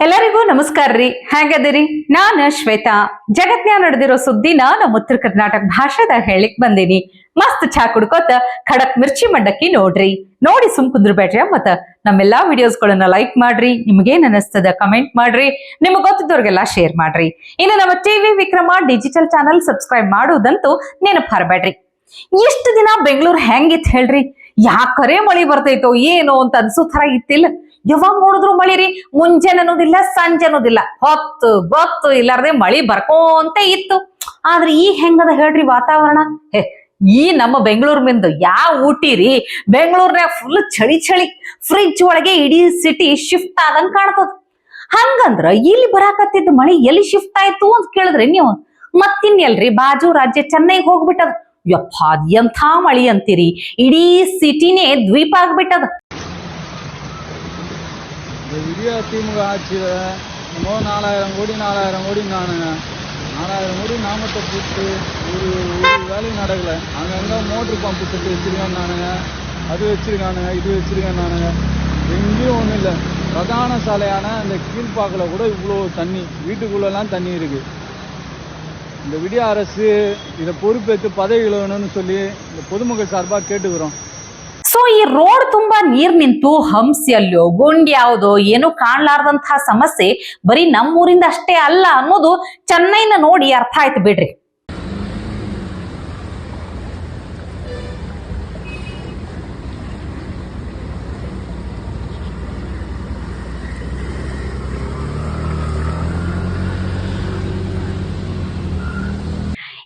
ಎಲ್ಲರಿಗೂ ನಮಸ್ಕಾರ ರೀ. ಹೇಗದಿರಿ? ನಾನು ಶ್ವೇತಾ. ಜಗತ್ನ್ಯಾಗ ನಡೆದಿರೋ ಸುದ್ದಿನ ನಮ್ಮ ಉತ್ತರ ಕರ್ನಾಟಕ ಭಾಷೆದಾಗ ಹೇಳಿಕ್ ಬಂದೀನಿ. ಮಸ್ತ್ ಚಾ ಕುಡ್ಕೋತ ಖಡಕ್ ಮಿರ್ಚಿ ಮಂಡಕ್ಕಿ ನೋಡ್ರಿ. ನೋಡಿ ಸುಮ್ ಕುಂದ್ರಬೇಡ್ರಿ. ಮತ್ತ ನಮ್ಮೆಲ್ಲಾ ವಿಡಿಯೋಸ್ಗಳನ್ನ ಲೈಕ್ ಮಾಡ್ರಿ. ನಿಮ್ಗೇನ್ ಅನಿಸ್ತದ ಕಮೆಂಟ್ ಮಾಡ್ರಿ. ನಿಮ್ಗೆ ಗೊತ್ತಿದ್ದವ್ರಿಗೆಲ್ಲ ಶೇರ್ ಮಾಡ್ರಿ. ಇನ್ನು ನಮ್ಮ TV Vikrama digital channel subscribe ಮಾಡುವುದಂತೂ ನೆನಪು ಹರಬೇಡ್ರಿ. ಇಷ್ಟು ದಿನ ಬೆಂಗಳೂರು ಹೆಂಗಿತ್ ಹೇಳ್ರಿ? ಯಾಕರೆ ಮಳಿ ಬರ್ತೈತೋ ಏನೋ ಅಂತ ಅನ್ಸೋ ತರ ಇತ್ತಿಲ್ಲ. ಯಾವಾಗ ನೋಡಿದ್ರು ಮಳಿ ರೀ. ಮುಂಜಾನೆ ಅನ್ನೋದಿಲ್ಲ, ಸಂಜೆ ಅನ್ನೋದಿಲ್ಲ, ಹೊತ್ತು ಗೊತ್ತು ಇಲ್ಲಾರ್ದೆ ಮಳಿ ಬರ್ಕೋಂತ ಇತ್ತು. ಆದ್ರೆ ಈಗ ಹೆಂಗದ ಹೇಳ್ರಿ ವಾತಾವರಣ? ಈ ನಮ್ಮ ಬೆಂಗಳೂರ್ ಮಿಂದ ಯಾವ ಊಟಿ ರೀ. ಬೆಂಗಳೂರ್ನಾಗ ಫುಲ್ ಚಳಿ ಚಳಿ, ಫ್ರಿಜ್ ಒಳಗೆ ಇಡೀ ಸಿಟಿ ಶಿಫ್ಟ್ ಆದಂಗ ಕಾಣ್ತದ. ಹಂಗಂದ್ರ ಇಲ್ಲಿ ಬರಾಕತ್ತಿದ್ದ ಮಳಿ ಎಲ್ಲಿ ಶಿಫ್ಟ್ ಆಯ್ತು ಅಂತ ಕೇಳಿದ್ರಿ ನೀವು? ಮತ್ತಿನ್ನೆಲ್ರಿ ಬಾಜು ರಾಜ್ಯ ಚೆನ್ನೈಗೆ ಹೋಗ್ಬಿಟ್ಟದ. ಯಪ್ಪ ಅದ್ ಎಂಥ ಮಳಿ ಅಂತೀರಿ, ಇಡೀ ಸಿಟಿನೇ ದ್ವೀಪ ಆಗ್ಬಿಟ್ಟದ. வீடியோ திமுக ஆட்சியில் என்னமோ 4000 கோடி நானுங்க 4000 கோடி நாமத்தை போட்டு ஒரு வேலையும் நடக்கலை. அங்கங்கே மோட்ரு பம்பு செட்டு வச்சுருக்கேன் நானுங்க, அது வச்சுருக்கானுங்க, இது வச்சுருக்கேன் நானுங்க. எங்கேயும் ஒன்றும் இல்லை. பிரதான சாலையான அந்த கீழ்ப்பாக்கில் கூட இவ்வளோ தண்ணி, வீட்டுக்குள்ளெல்லாம் தண்ணி இருக்குது. இந்த விடிய அரசு இதை பொறுப்பேற்று பதவி விலகணும்னு சொல்லி இந்த பொதுமக்கள் சார்பாக கேட்டுக்கிறோம். ಸೊ ಈ ರೋಡ್ ತುಂಬಾ ನೀರ್ ನಿಂತು ಹಂಸೆಯಲ್ಲೋ ಗುಂಡಿ ಯಾವುದೋ ಏನು ಕಾಣ್ಲಾರ್ದಂತಹ ಸಮಸ್ಯೆ ಬರೀ ನಮ್ಮೂರಿಂದ ಅಷ್ಟೇ ಅಲ್ಲ ಅನ್ನೋದು ಚೆನ್ನೈನ ನೋಡಿ ಅರ್ಥ ಆಯ್ತು ಬಿಡ್ರಿ.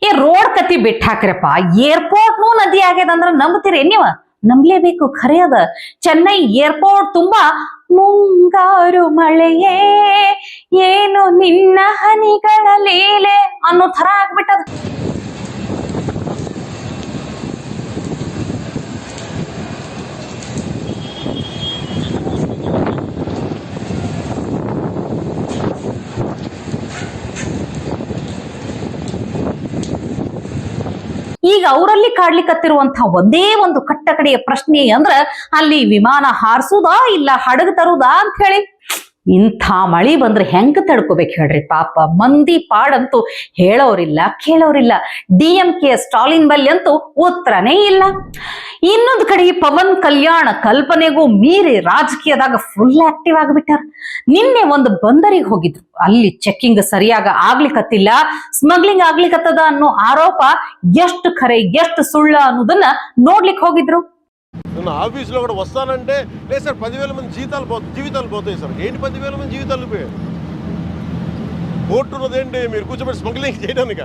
ಈ ರೋಡ್ ಕತಿ ಬಿಟ್ಟು ಹಾಕ್ರಪ್ಪ, ಏರ್ಪೋರ್ಟ್ನೂ ನದಿ ಆಗ್ಯದಂದ್ರ ನಂಬ್ತೀರಿ ನೀವು? ನಂಬಲೇಬೇಕು, ಖರೆ ಅದ. ಚೆನ್ನೈ ಏರ್ಪೋರ್ಟ್ ತುಂಬಾ ಮುಂಗಾರು ಮಳೆಯೇ ಏನು ನಿನ್ನ ಹನಿಗಳ ಲೀಲೆ ಅನ್ನೋ ತರ ಆಗ್ಬಿಟ್ಟದ. ಈಗ ಅವರಲ್ಲಿ ಕಾಡ್ಲಿಕ್ಕತ್ತಿರುವಂತಹ ಒಂದೇ ಒಂದು ಕಟ್ಟಕಡೆಯ ಪ್ರಶ್ನೆ ಅಂದ್ರ ಅಲ್ಲಿ ವಿಮಾನ ಹಾರಿಸುದಾ ಇಲ್ಲ ಹಡಗು ತರುದಾ ಅಂತ ಹೇಳಿ. ಇಂಥ ಮಳಿ ಬಂದ್ರೆ ಹೆಂಗ ತಡ್ಕೋಬೇಕು ಹೇಳ್ರಿ? ಪಾಪ ಮಂದಿ ಪಾಡಂತೂ ಹೇಳೋರಿಲ್ಲ ಕೇಳೋರಿಲ್ಲ. DMK ಸ್ಟಾಲಿನ್ ಬಲ್ಲಿ ಅಂತೂ ಉತ್ತರನೇ ಇಲ್ಲ. ಇನ್ನೊಂದು ಕಡೆ ಪವನ್ ಕಲ್ಯಾಣ ಕಲ್ಪನೆಗೂ ಮೀರಿ ರಾಜಕೀಯದಾಗ ಫುಲ್ ಆಕ್ಟಿವ್ ಆಗಿಬಿಟ್ಟಾರ. ನಿನ್ನೆ ಒಂದು ಬಂದರಿಗೆ ಹೋಗಿದ್ರು. ಅಲ್ಲಿ ಚೆಕ್ಕಿಂಗ್ ಸರಿಯಾಗ ಆಗ್ಲಿಕ್ಕತ್ತಿಲ್ಲ, ಸ್ಮಗ್ಲಿಂಗ್ ಆಗ್ಲಿಕ್ಕತ್ತದ ಅನ್ನೋ ಆರೋಪ ಎಷ್ಟು ಖರೆ ಎಷ್ಟು ಸುಳ್ಳ ಅನ್ನೋದನ್ನ ನೋಡ್ಲಿಕ್ಕೆ ಹೋಗಿದ್ರು. నా ఆఫీస్లో కూడా వస్తానంటే లేదు సార్ 10,000 మంది జీవితాలు పోతాయి సార్. ఏంటి 10,000 మంది జీవితాలు పోయాయి? కోర్టు ఉన్నదేంటి మీరు కూర్చోబెట్టి స్మగ్లింగ్ చేయడానిక?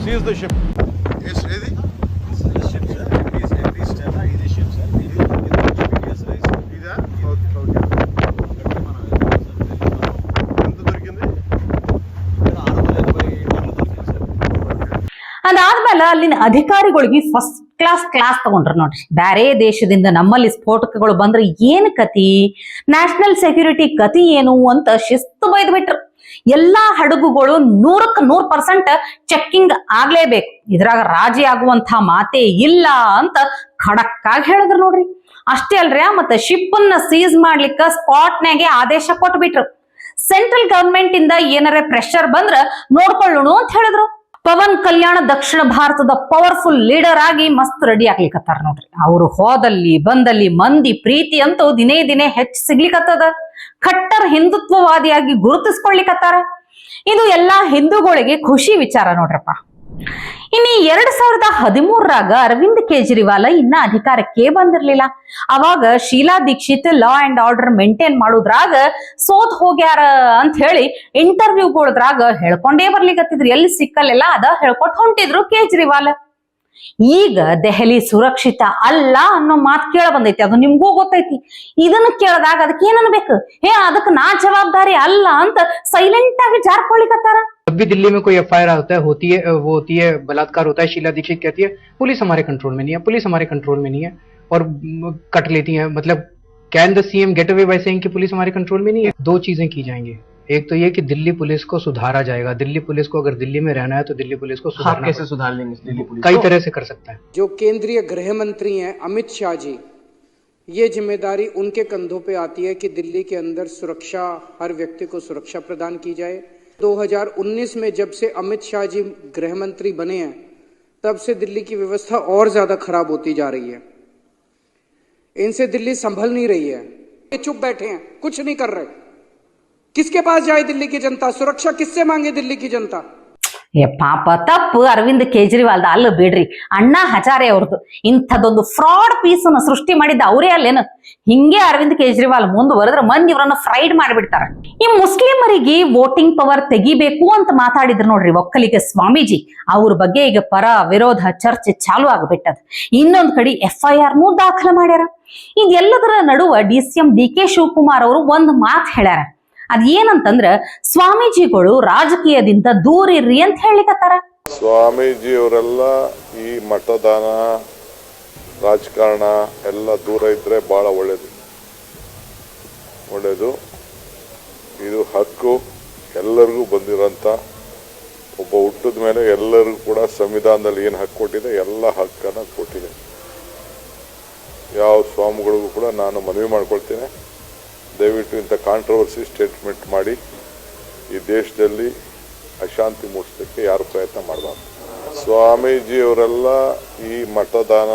Seize the ship. ఏది ఇదా? ఓకే. ఎంత దొరికింది? ಅದಾದ್ಮೇಲೆ ಅಲ್ಲಿನ ಅಧಿಕಾರಿಗಳಿಗೆ ಫಸ್ಟ್ ಕ್ಲಾಸ್ ತಗೊಂಡ್ರು ನೋಡ್ರಿ. ಬ್ಯಾರೆ ದೇಶದಿಂದ ನಮ್ಮಲ್ಲಿ ಸ್ಫೋಟಕಗಳು ಬಂದ್ರೆ ಏನ್ ಕತಿ, ನ್ಯಾಷನಲ್ ಸೆಕ್ಯೂರಿಟಿ ಕತಿ ಏನು ಅಂತ ಶಿಸ್ತು ಬೈದ್ ಬಿಟ್ರು. ಎಲ್ಲಾ ಹಡಗುಗಳು 100% ಚೆಕ್ಕಿಂಗ್ ಆಗ್ಲೇಬೇಕು, ಇದ್ರಾಗ ರಾಜಿ ಆಗುವಂತಹ ಮಾತೇ ಇಲ್ಲ ಅಂತ ಖಡಕ್ ಆಗಿ ಹೇಳಿದ್ರು ನೋಡ್ರಿ. ಅಷ್ಟೇ ಅಲ್ರಿ, ಮತ್ತೆ ಶಿಪ್ ಅನ್ನ ಸೀಸ್ ಮಾಡ್ಲಿಕ್ಕ ಸ್ಪಾಟ್ನಾಗೆ ಆದೇಶ ಕೊಟ್ಬಿಟ್ರು. ಸೆಂಟ್ರಲ್ ಗವರ್ಮೆಂಟ್ ಇಂದ ಏನಾರ ಪ್ರೆಷರ್ ಬಂದ್ರ ನೋಡ್ಕೊಳ್ಳೋಣ ಅಂತ ಹೇಳಿದ್ರು. ಪವನ್ ಕಲ್ಯಾಣ ದಕ್ಷಿಣ ಭಾರತದ ಪವರ್ಫುಲ್ ಲೀಡರ್ ಆಗಿ ಮಸ್ತ್ ರೆಡಿ ಆಗ್ಲಿಕ್ಕತ್ತಾರ ನೋಡ್ರಿ. ಅವರು ಹೋದಲ್ಲಿ ಬಂದಲ್ಲಿ ಮಂದಿ ಪ್ರೀತಿ ಅಂತೂ ದಿನೇ ದಿನೇ ಹೆಚ್ಚು ಸಿಗ್ಲಿಕ್ಕತ್ತದ. ಖಟ್ಟರ್ ಹಿಂದುತ್ವವಾದಿಯಾಗಿ ಗುರುತಿಸ್ಕೊಳ್ಲಿಕ್ಕತ್ತಾರ. ಇದು ಎಲ್ಲಾ ಹಿಂದೂಗಳಿಗೆ ಖುಷಿ ವಿಚಾರ ನೋಡ್ರಪ್ಪ. ಇನ್ನು 2013ರಾಗ ಅರವಿಂದ್ ಕೇಜ್ರಿವಾಲ್ ಇನ್ನ ಅಧಿಕಾರಕ್ಕೆ ಬಂದಿರ್ಲಿಲ್ಲ. ಅವಾಗ Sheila Dikshit law and order maintain ಮಾಡೋದ್ರಾಗ ಸೋತ್ ಹೋಗ್ಯಾರ ಅಂತ ಹೇಳಿ ಇಂಟರ್ವ್ಯೂಗಳದ್ರಾಗ ಹೇಳ್ಕೊಂಡೇ ಬರ್ಲಿಕ್ಕತ್ತಿದ್ರು. ಎಲ್ಲಿ ಸಿಕ್ಕಲ್ಲೆಲ್ಲ ಅದ ಹೇಳ್ಕೊಟ್ ಹೊಂಟಿದ್ರು ಕೇಜ್ರಿವಾಲ್. ಈಗ ದೆಹಲಿ ಸುರಕ್ಷಿತ ಅಲ್ಲ ಅನ್ನೋ ಮಾತು ಕೇಳ ಬಂದೈತಿ. ಅದು ನಿಮ್ಗೂ ಗೊತ್ತೈತಿ. ಇದನ್ನ ಕೇಳಿದಾಗ ಅದಕ್ಕೆ ಏನ್ ಅನ್ಬೇಕು? ಅದಕ್ಕೆ ನಾ ಜವಾಬ್ದಾರಿ ಅಲ್ಲ ಅಂತ ಸೈಲೆಂಟ್ ಆಗಿ ಜಾರ್ಕೊಳ್ಳಿಕತ್ತಾರ. जब भी दिल्ली में कोई FIR होती है बलात्कार होता है, शीला दीक्षित कहती है पुलिस हमारे कंट्रोल में नहीं है, पुलिस हमारे कंट्रोल में नहीं है, और कट लेती है. मतलब can the CM get away by saying कि पुलिस हमारे कंट्रोल में नहीं है? दो चीजें की जाएंगी. एक तो ये कि दिल्ली पुलिस को सुधारा जाएगा. दिल्ली पुलिस को अगर दिल्ली में रहना है तो दिल्ली पुलिस को सुधारना. कैसे सुधार लेंगे दिल्ली पुलिस? कई तरह से कर सकता है. जो केंद्रीय गृह मंत्री हैं अमित शाह जी, ये जिम्मेदारी उनके कंधों पे आती है कि दिल्ली के अंदर सुरक्षा, हर व्यक्ति को सुरक्षा प्रदान की जाए। 2019 में जब से अमित शाह जी गृह मंत्री बने हैं, तब से दिल्ली की व्यवस्था और ज्यादा खराब होती जा रही है। इनसे दिल्ली संभल नहीं रही है। ये चुप बैठे हैं, कुछ नहीं कर रहे। किसके पास जाए दिल्ली की जनता? सुरक्षा किससे मांगे दिल्ली की जनता? ಏ ಪಾಪ ತಪ್ಪು ಅರವಿಂದ್ ಕೇಜ್ರಿವಾಲ್ದ ಅಲ್ಲ ಬಿಡ್ರಿ, ಅಣ್ಣಾ ಹಜಾರೆ ಅವ್ರದ್ದು. ಇಂಥದ್ದೊಂದು ಫ್ರಾಡ್ ಪೀಸನ್ನ ಸೃಷ್ಟಿ ಮಾಡಿದ್ದ ಅವರೇ ಅಲ್ಲೇನು? ಹಿಂಗೆ ಅರವಿಂದ್ ಕೇಜ್ರಿವಾಲ್ ಮುಂದುವರೆದ್ರೆ ಮಂದಿ ಇವರನ್ನ ಫ್ರೈಡ್ ಮಾಡಿಬಿಡ್ತಾರ. ಈ ಮುಸ್ಲಿಮರಿಗೆ ವೋಟಿಂಗ್ ಪವರ್ ತೆಗಿಬೇಕು ಅಂತ ಮಾತಾಡಿದ್ರು ನೋಡ್ರಿ ಒಕ್ಕಲಿಗ ಸ್ವಾಮೀಜಿ. ಅವ್ರ ಬಗ್ಗೆ ಈಗ ಪರ ವಿರೋಧ ಚರ್ಚೆ ಚಾಲು ಆಗ್ಬಿಟ್ಟದ. ಇನ್ನೊಂದ್ ಕಡೆ FIR ನೂ ದಾಖಲೆ ಮಾಡ್ಯಾರ. ಇದೆಲ್ಲದರ ನಡುವ DCM DK ಶಿವಕುಮಾರ್ ಅವರು ಒಂದ್ ಮಾತು ಹೇಳ್ಯಾರ. ಅದೇನಂತಂದ್ರ ಸ್ವಾಮೀಜಿಗಳು ರಾಜಕೀಯದಿಂದ ದೂರ ಇರ್ರಿ ಅಂತ ಹೇಳಿಕತ್ತಾರ. ಸ್ವಾಮೀಜಿ ಅವರೆಲ್ಲ ಈ ಮತದಾನ ರಾಜಕಾರಣ ಎಲ್ಲ ದೂರ ಇದ್ರೆ ಬಹಳ ಒಳ್ಳೇದು. ಇದು ಹಕ್ಕು ಎಲ್ಲರಿಗೂ ಬಂದಿರೋಂಥ, ಒಬ್ಬ ಹುಟ್ಟಿದ ಮೇಲೆ ಎಲ್ಲರಿಗೂ ಕೂಡ ಸಂವಿಧಾನದಲ್ಲಿ ಏನು ಹಕ್ಕು ಕೊಟ್ಟಿದೆ ಎಲ್ಲ ಹಕ್ಕನ್ನು ಕೊಟ್ಟಿದೆ. ಯಾವ ಸ್ವಾಮಿಗಳಿಗೂ ಕೂಡ ನಾನು ಮನವಿ ಮಾಡ್ಕೊಳ್ತೇನೆ, ದಯವಿಟ್ಟು ಇಂಥ ಕಾಂಟ್ರವರ್ಸಿ ಸ್ಟೇಟ್ಮೆಂಟ್ ಮಾಡಿ ಈ ದೇಶದಲ್ಲಿ ಅಶಾಂತಿ ಮೂಡಿಸಲಿಕ್ಕೆ ಯಾರು ಪ್ರಯತ್ನ ಮಾಡಬಾರ್ದು. ಸ್ವಾಮೀಜಿಯವರೆಲ್ಲ ಈ ಮತದಾನ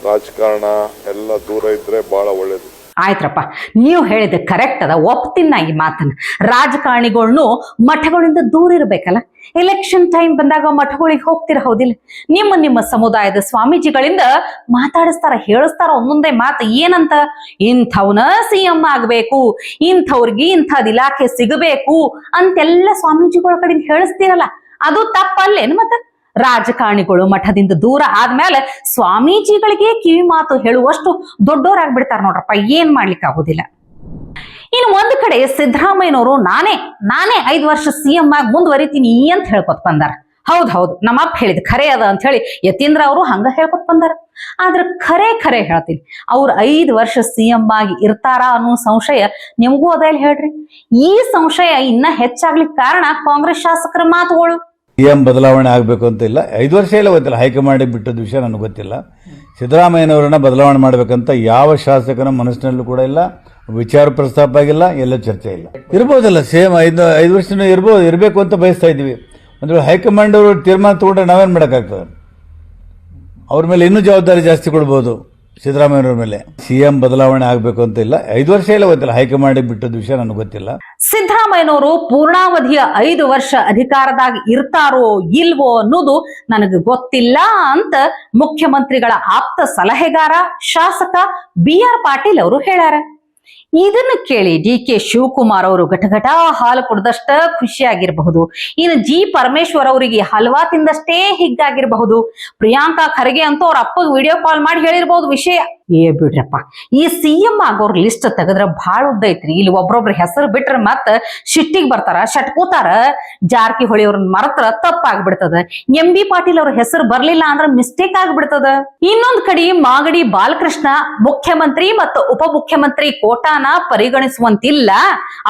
ರಾಜಕಾರಣ ಎಲ್ಲ ದೂರ ಇದ್ರೆ ಬಹಳ ಒಳ್ಳೇದು. ಆಯ್ತ್ರಪ್ಪ, ನೀವು ಹೇಳಿದ ಕರೆಕ್ಟ್ ಅದ, ಒಪ್ತೀನಿ ನಾ ಈ ಮಾತನ್ನ. ರಾಜಕಾರಣಿಗಳ್ನು ಮಠಗಳಿಂದ ದೂರ ಇರ್ಬೇಕಲ್ಲ. ಎಲೆಕ್ಷನ್ ಟೈಮ್ ಬಂದಾಗ ಮಠಗಳಿಗೆ ಹೋಗ್ತಿರ ಹೌದಿಲ್ಲ? ನಿಮ್ಮ ಸಮುದಾಯದ ಸ್ವಾಮೀಜಿಗಳಿಂದ ಮಾತಾಡಿಸ್ತಾರ, ಹೇಳಿಸ್ತಾರ ಒಂದೊಂದೇ ಮಾತು. ಏನಂತ? ಇಂಥವ್ನ CM ಆಗ್ಬೇಕು, ಇಂಥವ್ರಿಗೆ ಇಂಥದ್ ಇಲಾಖೆ ಸಿಗಬೇಕು ಅಂತೆಲ್ಲ ಸ್ವಾಮೀಜಿಗಳ ಕಡೆಯಿಂದ ಹೇಳಿಸ್ತೀರಲ್ಲ, ಅದು ತಪ್ಪಲ್ಲೇನು? ಮತ್ತ ರಾಜಕಾರಣಿಗಳು ಮಠದಿಂದ ದೂರ ಆದ್ಮೇಲೆ ಸ್ವಾಮೀಜಿಗಳಿಗೆ ಕಿವಿ ಮಾತು ಹೇಳುವಷ್ಟು ದೊಡ್ಡೋರಾಗ್ಬಿಡ್ತಾರ ನೋಡ್ರಪ್ಪ. ಏನ್ ಮಾಡ್ಲಿಕ್ಕೆ ಆಗೋದಿಲ್ಲ. ಇನ್ನು ಒಂದ್ ಕಡೆ ಸಿದ್ದರಾಮಯ್ಯನವರು ನಾನೇ 5 ವರ್ಷ CM ಆಗಿ ಮುಂದುವರಿತೀನಿ ಅಂತ ಹೇಳ್ಕೊತ್ ಬಂದಾರ. ಹೌದು, ನಮ್ಮಪ್ಪ ಹೇಳಿದ್ ಖರೆ ಅದ ಅಂತ ಹೇಳಿ ಯತೀಂದ್ರ ಅವರು ಹಂಗ ಹೇಳ್ಕೊತ್ ಬಂದಾರ. ಆದ್ರೆ ಖರೆ ಹೇಳ್ತೀನಿ, ಅವ್ರು 5 ವರ್ಷ CM ಆಗಿ ಇರ್ತಾರ ಅನ್ನೋ ಸಂಶಯ ನಿಮ್ಗೂ ಅದ ಇಲ್ಲಿ ಹೇಳ್ರಿ. ಈ ಸಂಶಯ ಇನ್ನ ಹೆಚ್ಚಾಗ್ಲಿಕ್ಕೆ ಕಾರಣ ಕಾಂಗ್ರೆಸ್ ಶಾಸಕರ ಮಾತುಗಳು. CM ಬದಲಾವಣೆ ಆಗಬೇಕು ಅಂತ ಇಲ್ಲ, 5 ವರ್ಷ ಇಲ್ಲ ಗೊತ್ತಿಲ್ಲ, ಹೈಕಮಾಂಡಿಗೆ ಬಿಟ್ಟದ ವಿಷಯ ನನಗೆ ಗೊತ್ತಿಲ್ಲ. ಸಿದ್ದರಾಮಯ್ಯನವರನ್ನ ಬದಲಾವಣೆ ಮಾಡಬೇಕಂತ ಯಾವ ಶಾಸಕನ ಮನಸ್ಸಿನಲ್ಲೂ ಕೂಡ ಇಲ್ಲ, ವಿಚಾರ ಪ್ರಸ್ತಾಪ ಆಗಿಲ್ಲ, ಎಲ್ಲ ಚರ್ಚೆ ಇಲ್ಲ. ಇರ್ಬೋದಲ್ಲ, ಸೇಮ್ 5 ವರ್ಷ ಇರಬೇಕು ಅಂತ ಬಯಸ್ತಾ ಇದ್ವಿ. ಒಂದು ವೇಳೆ ಹೈಕಮಾಂಡ್ ಅವರು ತೀರ್ಮಾನ ತಗೊಂಡ್ರೆ ನಾವೇನು ಮಾಡೋಕ್ಕಾಗ್ತದೆ? ಅವ್ರ ಮೇಲೆ ಇನ್ನೂ ಜವಾಬ್ದಾರಿ ಜಾಸ್ತಿ ಕೊಡ್ಬೋದು ಸಿದ್ದರಾಮಯ್ಯನವ್ರ ಮೇಲೆ. CM ಬದಲಾವಣೆ ಆಗಬೇಕು ಅಂತ ಇಲ್ಲ, 5 ವರ್ಷ ಇಲ್ಲ ಗೊತ್ತಿಲ್ಲ, ಹೈಕಮಾಂಡಿಗೆ ಬಿಟ್ಟದ ವಿಷಯ ನನಗೆ ಗೊತ್ತಿಲ್ಲ. ಸಿದ್ದರಾಮಯ್ಯನವರು ಪೂರ್ಣಾವಧಿಯ 5 ವರ್ಷ ಅಧಿಕಾರದಾಗ ಇರ್ತಾರೋ ಇಲ್ವೋ ಅನ್ನೋದು ನನಗೆ ಗೊತ್ತಿಲ್ಲ ಅಂತ ಮುಖ್ಯಮಂತ್ರಿಗಳ ಆಪ್ತ ಸಲಹೆಗಾರ ಶಾಸಕ BR ಪಾಟೀಲ್ ಅವರು ಹೇಳ್ಯಾರ. ಇದನ್ನ ಕೇಳಿ DK ಶಿವಕುಮಾರ್ ಅವರು ಘಟಘಟ ಹಾಲು ಕುಡ್ದಷ್ಟ ಖುಷಿಯಾಗಿರಬಹುದು. ಇನ್ನು G ಪರಮೇಶ್ವರ್ ಅವರಿಗೆ ಹಲ್ವಾ ತಿಂದಷ್ಟೇ ಹಿಗ್ಗಾಗಿರಬಹುದು. ಪ್ರಿಯಾಂಕಾ ಖರ್ಗೆ ಅಂತೂ ಅವ್ರ ಅಪ್ಪಗೆ ವಿಡಿಯೋ ಕಾಲ್ ಮಾಡಿ ಹೇಳಿರ್ಬಹುದು ವಿಷಯ. ಬಿಡ್ರಪ್ಪ, ಈ CM ಆಗೋರ್ ಲಿಸ್ಟ್ ತೆಗೆದ್ರ ಬಹಳ ಉದ್ದೈತ್ರಿ. ಇಲ್ಲಿ ಒಬ್ರೊಬ್ರ ಹೆಸರು ಬಿಟ್ರ ಮತ್ತ ಶಿಟ್ಟಿಗೆ ಬರ್ತಾರ, ಶಟ್ಕೋತಾರ. ಜಾರಕಿಹೊಳಿ ಅವ್ರನ್ನ ಮರತ್ರ ತಪ್ಪಾಗ್ಬಿಡ್ತದ. MB ಪಾಟೀಲ್ ಅವ್ರ ಹೆಸರು ಬರ್ಲಿಲ್ಲ ಅಂದ್ರ ಮಿಸ್ಟೇಕ್ ಆಗ್ಬಿಡ್ತದ. ಇನ್ನೊಂದ್ ಕಡೆ ಮಾಗಡಿ ಬಾಲಕೃಷ್ಣ ಮುಖ್ಯಮಂತ್ರಿ ಮತ್ತು ಉಪಮುಖ್ಯಮಂತ್ರಿ ಕೋಟಾನ ಪರಿಗಣಿಸುವಂತಿಲ್ಲ,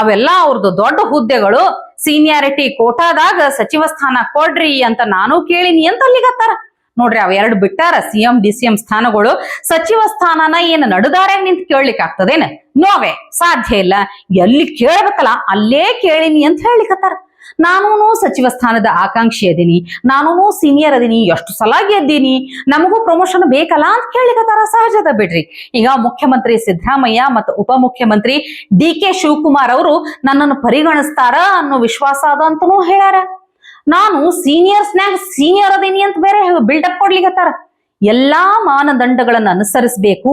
ಅವೆಲ್ಲ ಅವ್ರದ್ದು ದೊಡ್ಡ ಹುದ್ದೆಗಳು, ಸೀನಿಯಾರಿಟಿ ಕೋಟಾದಾಗ ಸಚಿವ ಸ್ಥಾನ ಕೊಡ್ರಿ ಅಂತ ನಾನು ಕೇಳಿನಿ ಅಂತ ಅಲ್ಲಿಗತ್ತಾರ ನೋಡ್ರಿ. ಅವ 2 ಬಿಟ್ಟಾರ, CM DCM ಸ್ಥಾನಗಳು. ಸಚಿವ ಸ್ಥಾನನ ಏನು ನಡುದಾರೆ ನಿಂತ ಕೇಳ್ಲಿಕ್ಕೆ ಆಗ್ತದೇನ? ನೋವೇ ಸಾಧ್ಯ ಇಲ್ಲ. ಎಲ್ಲಿ ಕೇಳ್ಬೇಕಲ್ಲ ಅಲ್ಲೇ ಕೇಳಿನಿ ಅಂತ ಹೇಳಿಕತ್ತಾರ. ನಾನು ಸಚಿವ ಸ್ಥಾನದ ಆಕಾಂಕ್ಷಿ ಅದೀನಿ, ನಾನು ಸೀನಿಯರ್ ಅದೀನಿ, ಎಷ್ಟು ಸಲ ಗೆದ್ದೀನಿ, ನಮಗೂ ಪ್ರಮೋಷನ್ ಬೇಕಲ್ಲ ಅಂತ ಕೇಳಿಕತ್ತಾರ. ಸಹಜದ ಬಿಡ್ರಿ. ಈಗ ಮುಖ್ಯಮಂತ್ರಿ ಸಿದ್ದರಾಮಯ್ಯ ಮತ್ತು ಉಪಮುಖ್ಯಮಂತ್ರಿ DK ಶಿವಕುಮಾರ್ ಅವರು ನನ್ನನ್ನು ಪರಿಗಣಿಸ್ತಾರ ಅನ್ನೋ ವಿಶ್ವಾಸ ಅದ ಅಂತನೂ ಹೇಳ್ಯಾರ. ನಾನು ಸೀನಿಯರ್ ಅದೀನಿ ಅಂತ ಬೇರೆ ಬಿಲ್ಡಪ್ ಕೊಡ್ಲಿಕತ್ತಾರ. ಎಲ್ಲಾ ಮಾನದಂಡಗಳನ್ನ ಅನುಸರಿಸಬೇಕು,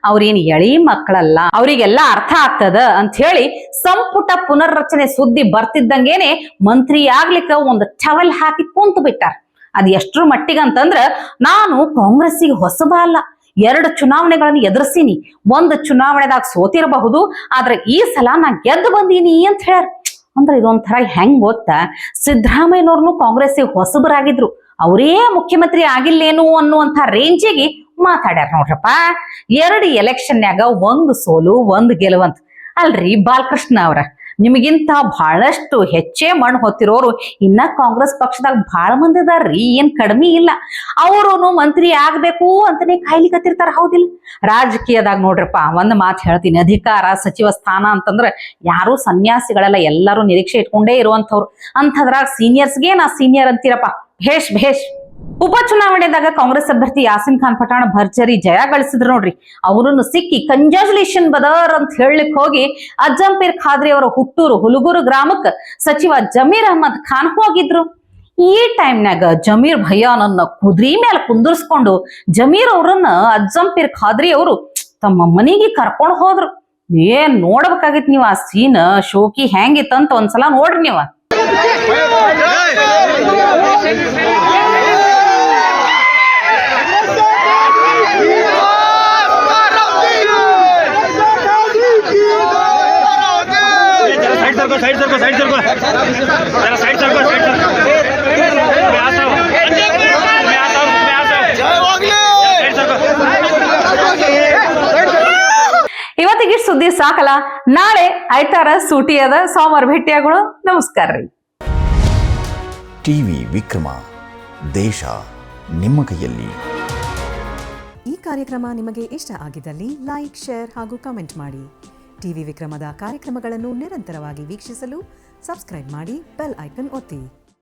ಅವ್ರೇನು ಎಳಿ ಮಕ್ಕಳಲ್ಲ, ಅವರಿಗೆಲ್ಲ ಅರ್ಥ ಆಗ್ತದ ಅಂತ ಹೇಳಿ ಸಂಪುಟ ಪುನರ್ರಚನೆ ಸುದ್ದಿ ಬರ್ತಿದ್ದಂಗೇನೆ ಮಂತ್ರಿ ಆಗ್ಲಿಕ್ಕ ಒಂದು ಟವಲ್ ಹಾಕಿ ಕುಂತು ಬಿಟ್ಟಾರ. ಅದ್ ಎಷ್ಟ್ರ ಮಟ್ಟಿಗಂತಂದ್ರ, ನಾನು ಕಾಂಗ್ರೆಸ್ಸಿಗೆ ಹೊಸಬ ಅಲ್ಲ, 2 ಚುನಾವಣೆಗಳನ್ನು ಎದುರಿಸೀನಿ, 1 ಚುನಾವಣೆದಾಗ ಸೋತಿರಬಹುದು, ಆದ್ರೆ ಈ ಸಲ ನಾ ಗೆದ್ದು ಬಂದೀನಿ ಅಂತ ಹೇಳ್ಯಾರ. ಅಂದ್ರೆ ಇದೊಂಥರ ಹೆಂಗ್ ಗೊತ್ತಾ, ಸಿದ್ದರಾಮಯ್ಯನವ್ರನ್ನು ಕಾಂಗ್ರೆಸ್ಸಿಗೆ ಹೊಸಬರಾಗಿದ್ರು, ಅವರೇ ಮುಖ್ಯಮಂತ್ರಿ ಆಗಿಲ್ಲೇನು ಅನ್ನುವಂಥ ರೇಂಜಿಗೆ ಮಾತಾಡ್ಯಾರ ನೋಡ್ರಪ್ಪ. 2 ಎಲೆಕ್ಷನ್ಯಾಗ 1 ಸೋಲು 1 ಗೆಲುವಂತ. ಅಲ್ರಿ ಬಾಲಕೃಷ್ಣ ಅವ್ರ, ನಿಮಗಿಂತ ಬಹಳಷ್ಟು ಹೆಚ್ಚೇ ಮಣ್ಣು ಹೊತ್ತಿರೋರು ಇನ್ನ ಕಾಂಗ್ರೆಸ್ ಪಕ್ಷದಾಗ ಬಹಳ ಮಂದಿ ಅದಾರ್ರಿ, ಏನ್ ಕಡಿಮೆ ಇಲ್ಲ. ಅವರು ಮಂತ್ರಿ ಆಗ್ಬೇಕು ಅಂತಾನೆ ಕಾಯ್ಲಿಕತ್ತಿರ್ತಾರ, ಹೌದಿಲ್ಲ? ರಾಜಕೀಯದಾಗ ನೋಡ್ರಪ್ಪ, ಒಂದ್ ಮಾತು ಹೇಳ್ತೀನಿ, ಅಧಿಕಾರ ಸಚಿವ ಸ್ಥಾನ ಅಂತಂದ್ರೆ ಯಾರು ಸನ್ಯಾಸಿಗಳೆಲ್ಲ, ಎಲ್ಲರೂ ನಿರೀಕ್ಷೆ ಇಟ್ಕೊಂಡೇ ಇರುವಂತವ್ರು. ಅಂಥದ್ರಾಗ ಸೀನಿಯರ್ಸ್ಗೆ ನಾ ಸೀನಿಯರ್ ಅಂತೀರಪ್ಪ, ಭೇಷ್ ಭೇಷ್. ಉಪಚುನಾವಣೆದಾಗ ಕಾಂಗ್ರೆಸ್ ಅಭ್ಯರ್ಥಿ ಯಾಸಿನ್ ಖಾನ್ ಪಠಾಣ್ ಭರ್ಜರಿ ಜಯ ಗಳಿಸಿದ್ರು ನೋಡ್ರಿ. ಅವರನ್ನು ಸಿಕ್ಕಿ ಕಂಗ್ರಾಚುಲೇಷನ್ ಬದರ್ ಅಂತ ಹೇಳಲಿಕ್ಕೆ ಹೋಗಿ ಅಜ್ಜಂಪೀರ್ ಖಾದ್ರಿ ಅವರ ಹುಟ್ಟೂರು ಹುಲಗೂರು ಗ್ರಾಮಕ್ಕೆ ಸಚಿವ ಜಮೀರ್ ಅಹಮದ್ ಖಾನ್ ಹೋಗಿದ್ರು. ಈ ಟೈಮ್ನಾಗ ಜಮೀರ್ ಭಯ್ಯ ನನ್ನ ಕುದುರೆ ಮೇಲೆ ಕುಂದರ್ಸ್ಕೊಂಡು ಜಮೀರ್ ಅವ್ರನ್ನ ಅಜ್ಜಂಪೀರ್ ಖಾದ್ರಿ ಅವರು ತಮ್ಮ ಮನೆಗೆ ಕರ್ಕೊಂಡು ಹೋದ್ರು. ಏನ್ ನೋಡ್ಬೇಕಾಗಿತ್ ನೀವ್ ಆ ಸೀನ್, ಶೋಕಿ ಹೆಂಗಿತ್ತಂತ ಒಂದ್ಸಲ ನೋಡ್ರಿ ನೀವ. ಇವತ್ತಿಗೆ ಸುದ್ದಿ ಸಾಕಲ್ಲ, ನಾಳೆ ಆಯ್ತಾರ ಸೂಟಿ ಅದ, ಸೋಮವಾರ ಭೇಟಿಯಾಗೋಣ. ನಮಸ್ಕಾರ ರೀ. ಟಿವಿ ವಿಕ್ರಮ, ದೇಶ ನಿಮ್ಮ ಕೈಯಲ್ಲಿ. ಈ ಕಾರ್ಯಕ್ರಮ ನಿಮಗೆ ಇಷ್ಟ ಆಗಿದ್ದಲ್ಲಿ ಲೈಕ್, ಶೇರ್ ಹಾಗೂ ಕಮೆಂಟ್ ಮಾಡಿ. ಟಿವಿ ವಿಕ್ರಮದ ಕಾರ್ಯಕ್ರಮಗಳನ್ನು ನಿರಂತರವಾಗಿ ವೀಕ್ಷಿಸಲು ಸಬ್ಸ್ಕ್ರೈಬ್ ಮಾಡಿ, ಬೆಲ್ ಐಕನ್ ಒತ್ತಿ.